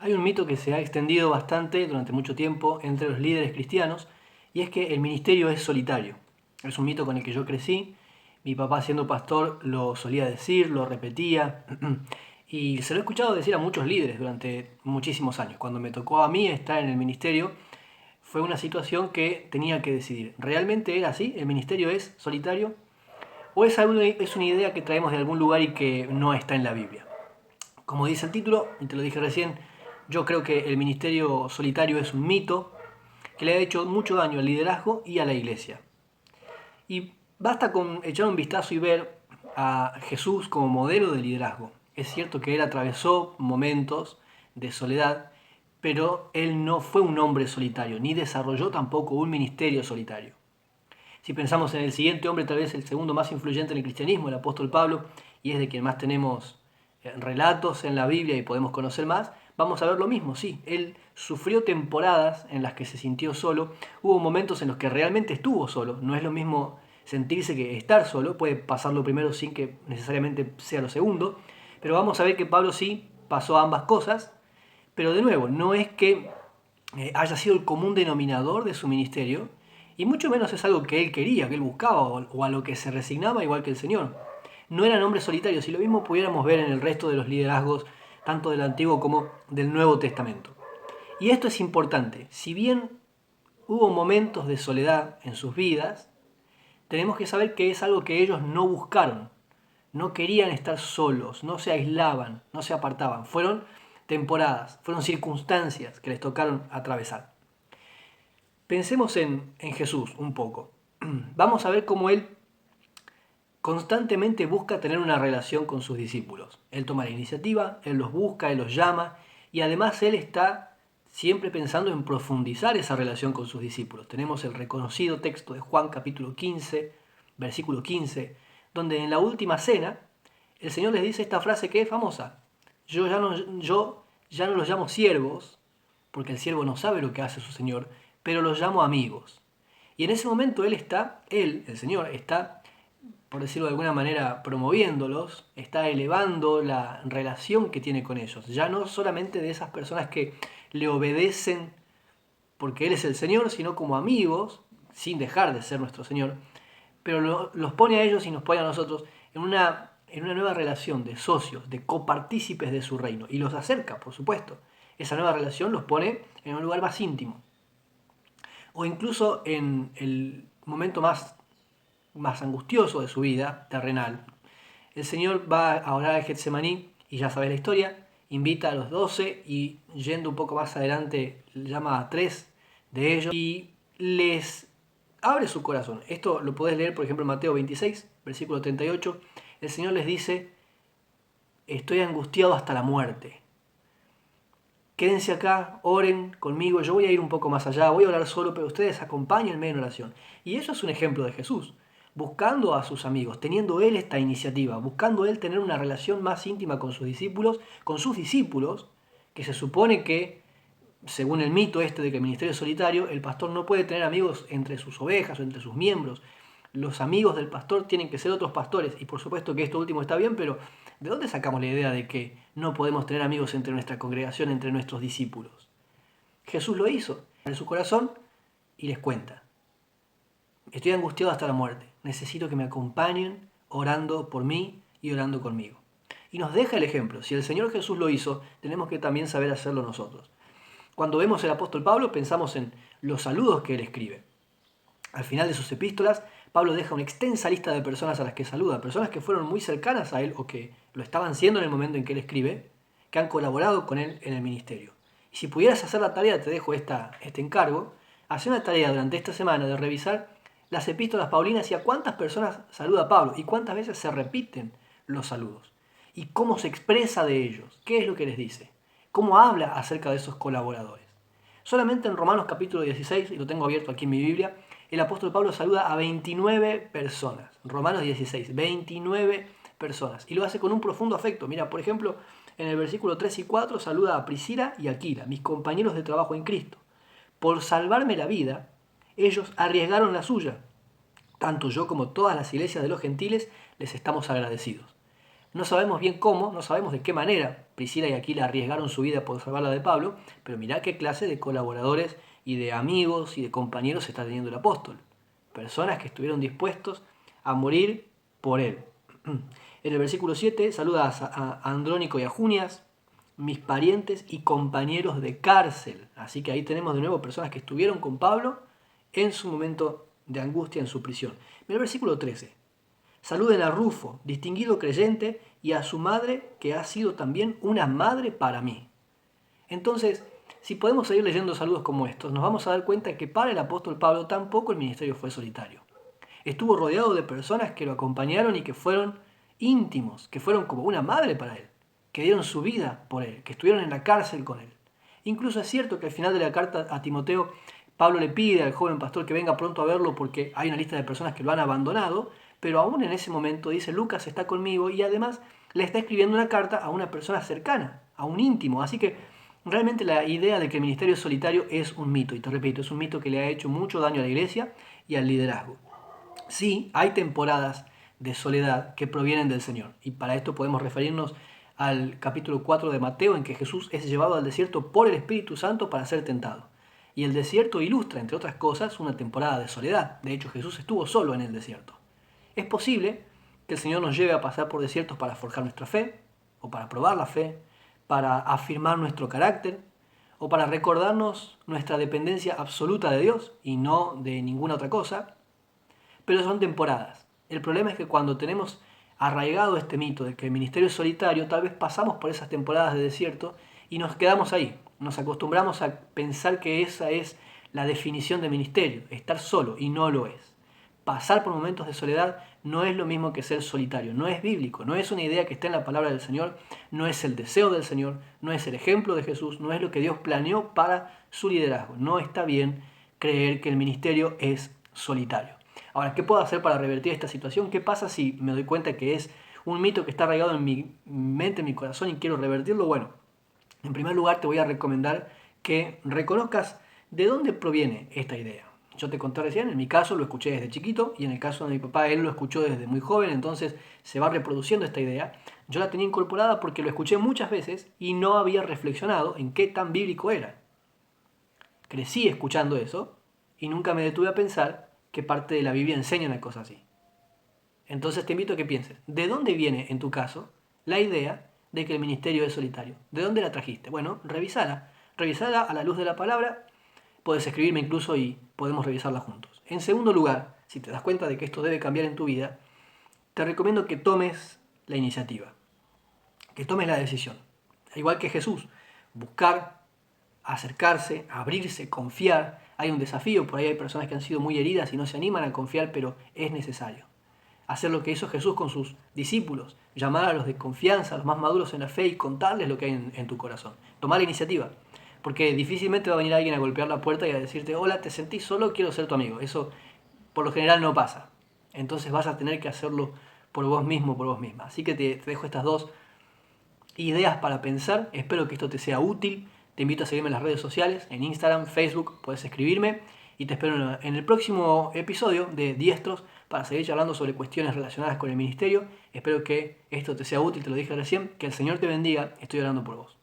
Hay un mito que se ha extendido bastante durante mucho tiempo entre los líderes cristianos y es que el ministerio es solitario. Es un mito con el que yo crecí, mi papá siendo pastor lo solía decir, lo repetía y se lo he escuchado decir a muchos líderes durante muchísimos años. Cuando me tocó a mí estar en el ministerio fue una situación que tenía que decidir. ¿Realmente era así? ¿El ministerio es solitario? ¿O es una idea que traemos de algún lugar y que no está en la Biblia? Como dice el título, y te lo dije recién, yo creo que el ministerio solitario es un mito que le ha hecho mucho daño al liderazgo y a la iglesia. Y basta con echar un vistazo y ver a Jesús como modelo de liderazgo. Es cierto que él atravesó momentos de soledad, pero él no fue un hombre solitario, ni desarrolló tampoco un ministerio solitario. Si pensamos en el siguiente hombre, tal vez el segundo más influyente en el cristianismo, el apóstol Pablo, y es de quien más tenemos relatos en la Biblia y podemos conocer más, vamos a ver lo mismo, sí, él sufrió temporadas en las que se sintió solo, hubo momentos en los que realmente estuvo solo, no es lo mismo sentirse que estar solo, puede pasar lo primero sin que necesariamente sea lo segundo, pero vamos a ver que Pablo sí pasó ambas cosas, pero de nuevo, no es que haya sido el común denominador de su ministerio, y mucho menos es algo que él quería, que él buscaba, o a lo que se resignaba igual que el Señor. No eran hombres solitarios, y lo mismo pudiéramos ver en el resto de los liderazgos, tanto del Antiguo como del Nuevo Testamento. Y esto es importante, si bien hubo momentos de soledad en sus vidas, tenemos que saber que es algo que ellos no buscaron, no querían estar solos, no se aislaban, no se apartaban, fueron temporadas, fueron circunstancias que les tocaron atravesar. Pensemos en Jesús un poco. Vamos a ver cómo Él constantemente busca tener una relación con sus discípulos. Él toma la iniciativa, Él los busca, Él los llama y además Él está siempre pensando en profundizar esa relación con sus discípulos. Tenemos el reconocido texto de Juan capítulo 15, versículo 15, donde en la última cena el Señor les dice esta frase que es famosa. Yo ya no los llamo siervos, porque el siervo no sabe lo que hace su Señor, pero los llamo amigos. Y en ese momento el Señor, está, por decirlo de alguna manera, promoviéndolos, está elevando la relación que tiene con ellos. Ya no solamente de esas personas que le obedecen porque Él es el Señor, sino como amigos, sin dejar de ser nuestro Señor, pero los pone a ellos y nos pone a nosotros en una nueva relación de socios, de copartícipes de su reino, y los acerca, por supuesto. Esa nueva relación los pone en un lugar más íntimo. O incluso en el momento más angustioso de su vida terrenal. El Señor va a orar al Getsemaní, y ya sabes la historia, invita a los 12 y yendo un poco más adelante llama a 3 de ellos y les abre su corazón. Esto lo podés leer, por ejemplo, en Mateo 26, versículo 38. El Señor les dice, estoy angustiado hasta la muerte. Quédense acá, oren conmigo, yo voy a ir un poco más allá, voy a orar solo, pero ustedes acompáñenme en oración. Y eso es un ejemplo de Jesús, buscando a sus amigos, teniendo Él esta iniciativa, buscando Él tener una relación más íntima con sus discípulos, que se supone que, según el mito este de que el ministerio es solitario, el pastor no puede tener amigos entre sus ovejas o entre sus miembros. Los amigos del pastor tienen que ser otros pastores, y por supuesto que esto último está bien, pero ¿de dónde sacamos la idea de que no podemos tener amigos entre nuestra congregación, entre nuestros discípulos? Jesús lo hizo, en su corazón, y les cuenta. Estoy angustiado hasta la muerte. Necesito que me acompañen orando por mí y orando conmigo. Y nos deja el ejemplo. Si el Señor Jesús lo hizo, tenemos que también saber hacerlo nosotros. Cuando vemos el apóstol Pablo, pensamos en los saludos que él escribe. Al final de sus epístolas, Pablo deja una extensa lista de personas a las que saluda, personas que fueron muy cercanas a él o que lo estaban siendo en el momento en que él escribe, que han colaborado con él en el ministerio. Y si pudieras hacer la tarea, te dejo este encargo, hacer una tarea durante esta semana de revisar las epístolas paulinas y a cuántas personas saluda Pablo y cuántas veces se repiten los saludos. Y cómo se expresa de ellos, qué es lo que les dice, cómo habla acerca de esos colaboradores. Solamente en Romanos capítulo 16, y lo tengo abierto aquí en mi Biblia, el apóstol Pablo saluda a 29 personas. Romanos 16, 29 personas. Y lo hace con un profundo afecto. Mira, por ejemplo, en el versículo 3 y 4 saluda a Priscila y Aquila, mis compañeros de trabajo en Cristo. Por salvarme la vida, ellos arriesgaron la suya. Tanto yo como todas las iglesias de los gentiles les estamos agradecidos. No sabemos bien cómo, no sabemos de qué manera Priscila y Aquila arriesgaron su vida por salvarla de Pablo, pero mirá qué clase de colaboradores y de amigos y de compañeros está teniendo el apóstol. Personas que estuvieron dispuestos a morir por él. En el versículo 7 saluda a Andrónico y a Junias, mis parientes y compañeros de cárcel. Así que ahí tenemos de nuevo personas que estuvieron con Pablo en su momento de angustia en su prisión. Mira el versículo 13. Saluden a Rufo, distinguido creyente, y a su madre, que ha sido también una madre para mí. Entonces, si podemos seguir leyendo saludos como estos, nos vamos a dar cuenta que para el apóstol Pablo tampoco el ministerio fue solitario. Estuvo rodeado de personas que lo acompañaron y que fueron íntimos, que fueron como una madre para él, que dieron su vida por él, que estuvieron en la cárcel con él. Incluso es cierto que al final de la carta a Timoteo, Pablo le pide al joven pastor que venga pronto a verlo porque hay una lista de personas que lo han abandonado, pero aún en ese momento dice, Lucas está conmigo, y además le está escribiendo una carta a una persona cercana, a un íntimo. Así que realmente la idea de que el ministerio solitario es un mito, y te repito, es un mito que le ha hecho mucho daño a la iglesia y al liderazgo. Sí, hay temporadas de soledad que provienen del Señor, y para esto podemos referirnos al capítulo 4 de Mateo, en que Jesús es llevado al desierto por el Espíritu Santo para ser tentado. Y el desierto ilustra, entre otras cosas, una temporada de soledad. De hecho, Jesús estuvo solo en el desierto. Es posible que el Señor nos lleve a pasar por desiertos para forjar nuestra fe, o para probar la fe, para afirmar nuestro carácter, o para recordarnos nuestra dependencia absoluta de Dios y no de ninguna otra cosa. Pero son temporadas. El problema es que cuando tenemos arraigado este mito de que el ministerio es solitario, tal vez pasamos por esas temporadas de desierto y nos quedamos ahí. Nos acostumbramos a pensar que esa es la definición de ministerio, estar solo, y no lo es. Pasar por momentos de soledad no es lo mismo que ser solitario, no es bíblico, no es una idea que está en la palabra del Señor, no es el deseo del Señor, no es el ejemplo de Jesús, no es lo que Dios planeó para su liderazgo. No está bien creer que el ministerio es solitario. Ahora, ¿qué puedo hacer para revertir esta situación? ¿Qué pasa si me doy cuenta que es un mito que está arraigado en mi mente, en mi corazón, y quiero revertirlo? Bueno, en primer lugar te voy a recomendar que reconozcas de dónde proviene esta idea. Yo te conté recién, en mi caso lo escuché desde chiquito, y en el caso de mi papá él lo escuchó desde muy joven, entonces se va reproduciendo esta idea. Yo la tenía incorporada porque lo escuché muchas veces y no había reflexionado en qué tan bíblico era. Crecí escuchando eso y nunca me detuve a pensar que parte de la Biblia enseña una cosa así. Entonces te invito a que pienses, ¿de dónde viene en tu caso la idea de que el ministerio es solitario? ¿De dónde la trajiste? Bueno, revisala. Revisala a la luz de la palabra. Puedes escribirme incluso y podemos revisarla juntos. En segundo lugar, si te das cuenta de que esto debe cambiar en tu vida, te recomiendo que tomes la iniciativa, que tomes la decisión. Igual que Jesús, buscar, acercarse, abrirse, confiar. Hay un desafío, por ahí hay personas que han sido muy heridas y no se animan a confiar, pero es necesario. Hacer lo que hizo Jesús con sus discípulos, llamar a los de confianza, a los más maduros en la fe, y contarles lo que hay en tu corazón. Tomar la iniciativa, porque difícilmente va a venir alguien a golpear la puerta y a decirte, hola, te sentís solo, quiero ser tu amigo. Eso por lo general no pasa. Entonces vas a tener que hacerlo por vos mismo, por vos misma. Así que te dejo estas dos ideas para pensar. Espero que esto te sea útil. Te invito a seguirme en las redes sociales, en Instagram, Facebook, puedes escribirme, y te espero en el próximo episodio de Diestros para seguir charlando sobre cuestiones relacionadas con el ministerio. Espero que esto te sea útil, te lo dije recién, que el Señor te bendiga, estoy orando por vos.